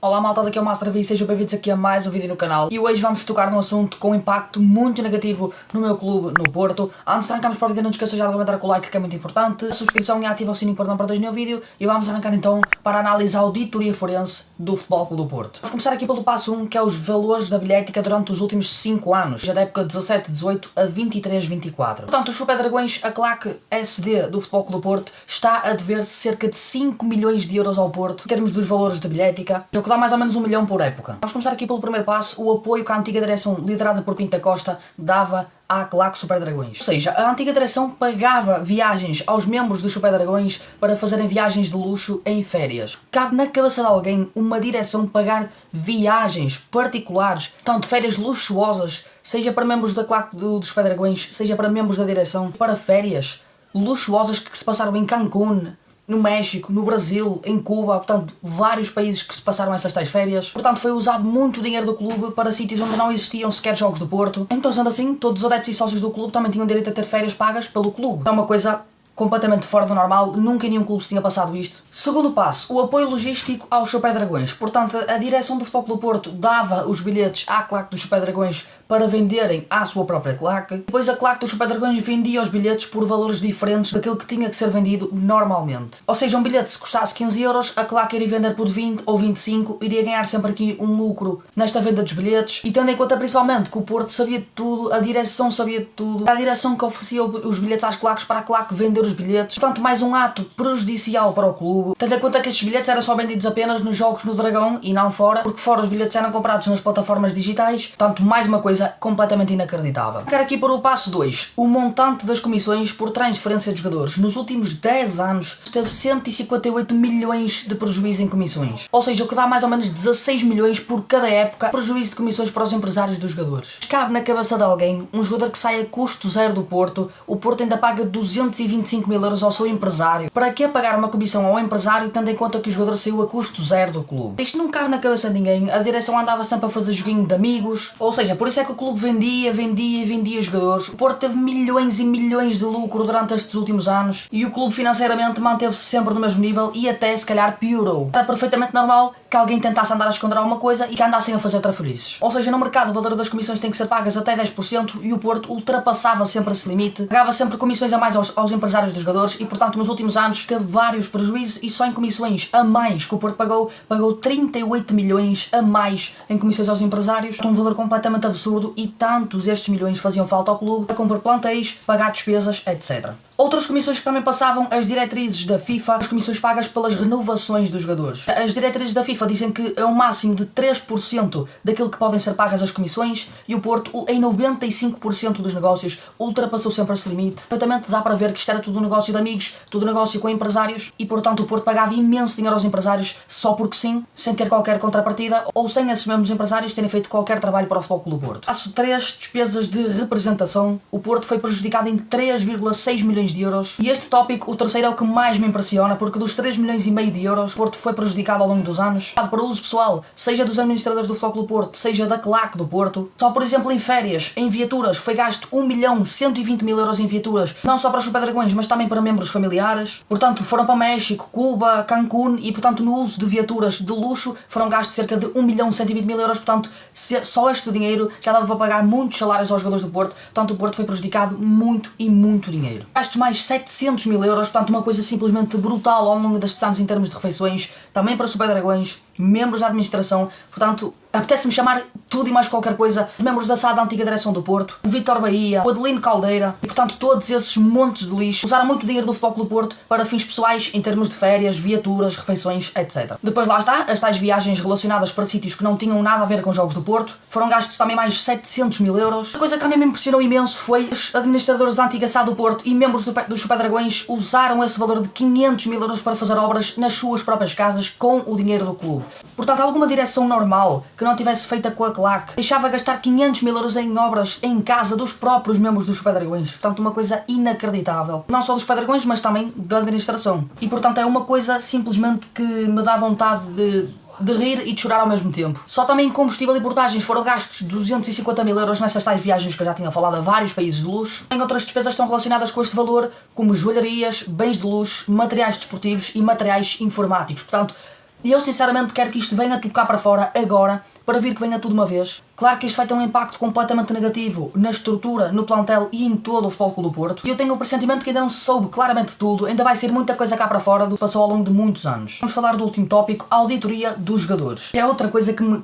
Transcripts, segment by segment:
Olá malta, daqui é o Master e sejam bem-vindos aqui a mais um vídeo no canal. E hoje vamos tocar num assunto com impacto muito negativo no meu clube, no Porto. Antes de arrancarmos para o vídeo, não te esqueças já de comentar com o like, que é muito importante, a subscrição e ativa o sininho para não perderes nenhum vídeo. E vamos arrancar então para analisar a auditoria forense do Futebol Clube do Porto. Vamos começar aqui pelo passo 1, que é os valores da bilhética durante os últimos 5 anos, já da época 17-18 a 23-24. Portanto, os Super Dragões, a claque SD do Futebol Clube do Porto, está a dever cerca de 5 milhões de euros ao Porto, em termos dos valores da bilhética, o que dá mais ou menos 1 milhão por época. Vamos começar aqui pelo primeiro passo, o apoio que a antiga direção, liderada por Pinto da Costa, dava à claque Super Dragões. Ou seja, a antiga direção pagava viagens aos membros dos Super Dragões para fazerem viagens de luxo em férias. Cabe na cabeça de alguém uma direção pagar viagens particulares, tanto férias luxuosas, seja para membros da claque dos Super Dragões, seja para membros da direção, para férias luxuosas que se passaram em Cancún, no México, no Brasil, em Cuba, portanto, vários países que se passaram essas tais férias. Portanto, foi usado muito dinheiro do clube para sítios onde não existiam sequer jogos do Porto. Então, sendo assim, todos os adeptos e sócios do clube também tinham direito a ter férias pagas pelo clube. É uma coisa completamente fora do normal, nunca nenhum clube se tinha passado isto. Segundo passo, o apoio logístico aos Super Dragões. Portanto, a direção do Futebol Clube do Porto dava os bilhetes à claque dos Super Dragões para venderem à sua própria claque. Depois a claque dos Super Dragões vendia os bilhetes por valores diferentes daquilo que tinha que ser vendido normalmente. Ou seja, um bilhete se custasse 15 euros, a claque iria vender por 20 ou 25, iria ganhar sempre aqui um lucro nesta venda dos bilhetes. E tendo em conta principalmente que o Porto sabia de tudo, a direção sabia de tudo, a direção que oferecia os bilhetes às claques para a claque vender os bilhetes. Portanto, mais um ato prejudicial para o clube, tendo em conta que estes bilhetes eram só vendidos apenas nos jogos no Dragão e não fora, porque fora os bilhetes eram comprados nas plataformas digitais. Portanto, mais uma coisa completamente inacreditável. Quero aqui para o passo 2, o montante das comissões por transferência de jogadores. Nos últimos 10 anos teve 158 milhões de prejuízo em comissões. Ou seja, o que dá mais ou menos 16 milhões por cada época, prejuízo de comissões para os empresários dos jogadores. Cabe na cabeça de alguém, um jogador que sai a custo zero do Porto, o Porto ainda paga 225 mil euros ao seu empresário. Para que pagar uma comissão ao empresário, tendo em conta que o jogador saiu a custo zero do clube? Isto não cabe na cabeça de ninguém. A direção andava sempre a fazer joguinho de amigos, ou seja, por isso é que o clube vendia jogadores. O Porto teve milhões e milhões de lucro durante estes últimos anos e o clube financeiramente manteve-se sempre no mesmo nível e até se calhar piorou. Era perfeitamente normal que alguém tentasse andar a esconder alguma coisa e que andassem a fazer trafalhices. Ou seja, no mercado o valor das comissões tem que ser pagas até 10% e o Porto ultrapassava sempre esse limite, pagava sempre comissões a mais aos empresários dos jogadores e portanto nos últimos anos teve vários prejuízos e só em comissões a mais que o Porto pagou 38 milhões a mais em comissões aos empresários, um valor completamente absurdo e tantos estes milhões faziam falta ao clube a comprar plantéis, pagar despesas, etc. Outras comissões que também passavam as diretrizes da FIFA, as comissões pagas pelas renovações dos jogadores. As diretrizes da FIFA dizem que é um máximo de 3% daquilo que podem ser pagas as comissões e o Porto, em 95% dos negócios, ultrapassou sempre esse limite. Perfeitamente dá para ver que isto era tudo um negócio de amigos, tudo um negócio com empresários e, portanto, o Porto pagava imenso dinheiro aos empresários só porque sim, sem ter qualquer contrapartida ou sem esses mesmos empresários terem feito qualquer trabalho para o Futebol Clube do Porto. Passo 3, despesas de representação. O Porto foi prejudicado em 3,6 milhões de euros. E este tópico, o terceiro, é o que mais me impressiona, porque dos 3 milhões e meio de euros, o Porto foi prejudicado ao longo dos anos, para uso pessoal, seja dos administradores do Futebol Clube do Porto, seja da claque do Porto. Só, por exemplo, em férias, em viaturas, foi gasto 1.120.000 euros em viaturas, não só para os Super Dragões, mas também para membros familiares. Portanto, foram para México, Cuba, Cancún e, portanto, no uso de viaturas de luxo, foram gastos cerca de 1.120.000 euros. Portanto, só este dinheiro já dava para pagar muitos salários aos jogadores do Porto. Portanto, o Porto foi prejudicado muito e muito dinheiro. Gastos mais 700 mil euros, portanto uma coisa simplesmente brutal ao longo destes anos em termos de refeições, também para os Super Dragões, membros da administração. Portanto, apetece-me chamar tudo e mais qualquer coisa, os membros da SAD da antiga direção do Porto, o Vítor Bahia, o Adelino Caldeira e portanto todos esses montes de lixo usaram muito dinheiro do Futebol Clube do Porto para fins pessoais em termos de férias, viaturas, refeições, etc. Depois lá está, as tais viagens relacionadas para sítios que não tinham nada a ver com os jogos do Porto, foram gastos também mais 700 mil euros. A coisa que também me impressionou imenso foi os administradores da antiga SAD do Porto e membros dos Super Dragões usaram esse valor de 500 mil euros para fazer obras nas suas próprias casas com o dinheiro do clube. Portanto, alguma direção normal que não tivesse feita com a claque deixava gastar 500 mil euros em obras em casa dos próprios membros dos Super Dragões. Portanto, uma coisa inacreditável. Não só dos Super Dragões, mas também da administração. E portanto é uma coisa simplesmente que me dá vontade de rir e de chorar ao mesmo tempo. Só também em combustível e portagens foram gastos 250 mil euros nessas tais viagens que eu já tinha falado a vários países de luxo. Em outras despesas estão relacionadas com este valor, como joalharias, bens de luxo, materiais desportivos e materiais informáticos. Portanto, E eu sinceramente quero que isto venha tudo cá para fora agora, para vir que venha tudo de uma vez. Claro que isto vai ter um impacto completamente negativo na estrutura, no plantel e em todo o Futebol Clube do Porto. E eu tenho o pressentimento que ainda não se soube claramente tudo, ainda vai ser muita coisa cá para fora do que passou ao longo de muitos anos. Vamos falar do último tópico, a auditoria dos jogadores. É outra coisa que me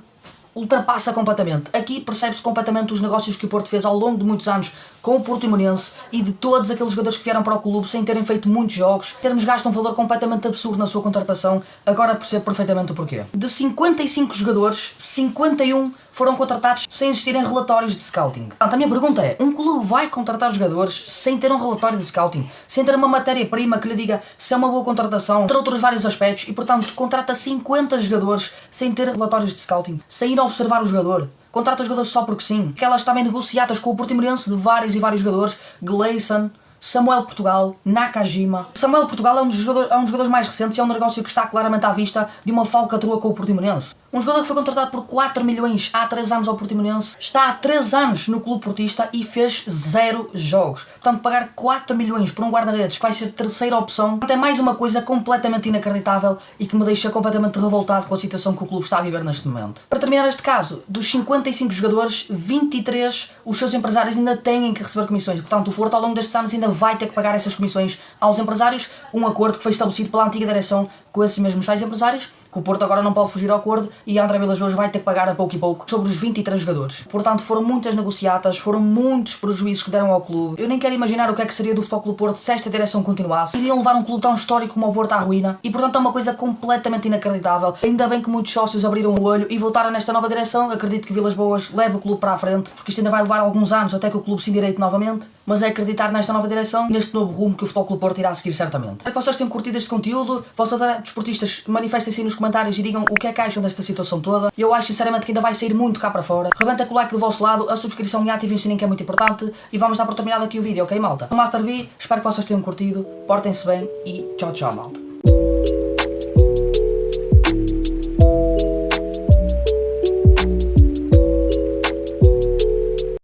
ultrapassa completamente. Aqui percebe-se completamente os negócios que o Porto fez ao longo de muitos anos com o Portimonense e de todos aqueles jogadores que vieram para o clube sem terem feito muitos jogos, termos gasto um valor completamente absurdo na sua contratação. Agora percebo perfeitamente o porquê. De 55 jogadores, 51 foram contratados sem existirem relatórios de scouting. Portanto, a minha pergunta é, um clube vai contratar jogadores sem ter um relatório de scouting, sem ter uma matéria-prima que lhe diga se é uma boa contratação, entre outros vários aspectos, e portanto contrata 50 jogadores sem ter relatórios de scouting, sem ir observar o jogador? Contrata os jogadores só porque sim. Que elas também negociadas com o Portimonense de vários e vários jogadores. Gleison, Samuel Portugal, Nakajima. Samuel Portugal é um dos jogadores mais recentes e é um negócio que está claramente à vista de uma falcatrua com o Portimonense. Um jogador que foi contratado por 4 milhões há 3 anos ao Portimonense, está há 3 anos no clube portista e fez 0 jogos. Portanto, pagar 4 milhões por um guarda-redes que vai ser terceira opção, é mais uma coisa completamente inacreditável e que me deixa completamente revoltado com a situação que o clube está a viver neste momento. Para terminar este caso, dos 55 jogadores, 23 os seus empresários ainda têm que receber comissões. Portanto, o Porto ao longo destes anos ainda vai ter que pagar essas comissões aos empresários, um acordo que foi estabelecido pela antiga direção com esses mesmos 6 empresários, que o Porto agora não pode fugir ao acordo e André Vilas Boas vai ter que pagar a pouco e pouco sobre os 23 jogadores. Portanto, foram muitas negociatas, foram muitos prejuízos que deram ao clube. Eu nem quero imaginar o que é que seria do Futebol Clube Porto se esta direção continuasse. Iriam levar um clube tão histórico como o Porto à ruína e, portanto, é uma coisa completamente inacreditável. Ainda bem que muitos sócios abriram o olho e voltaram nesta nova direção. Acredito que Vilas Boas leve o clube para a frente, porque isto ainda vai levar alguns anos até que o clube se endireite novamente, mas é acreditar nesta nova direção, neste novo rumo que o Futebol Clube Porto irá seguir certamente. Espero que vocês tenham curtido este conteúdo. Vocês, desportistas, manifestem-se aí nos comentários e digam o que é que acham desta situação toda. Eu acho sinceramente que ainda vai sair muito cá para fora. Rebenta com o like do vosso lado, a subscrição e ativem o sininho que é muito importante. E vamos dar por terminado aqui o vídeo, ok malta? O Master V, espero que vocês tenham curtido, portem-se bem e tchau tchau malta.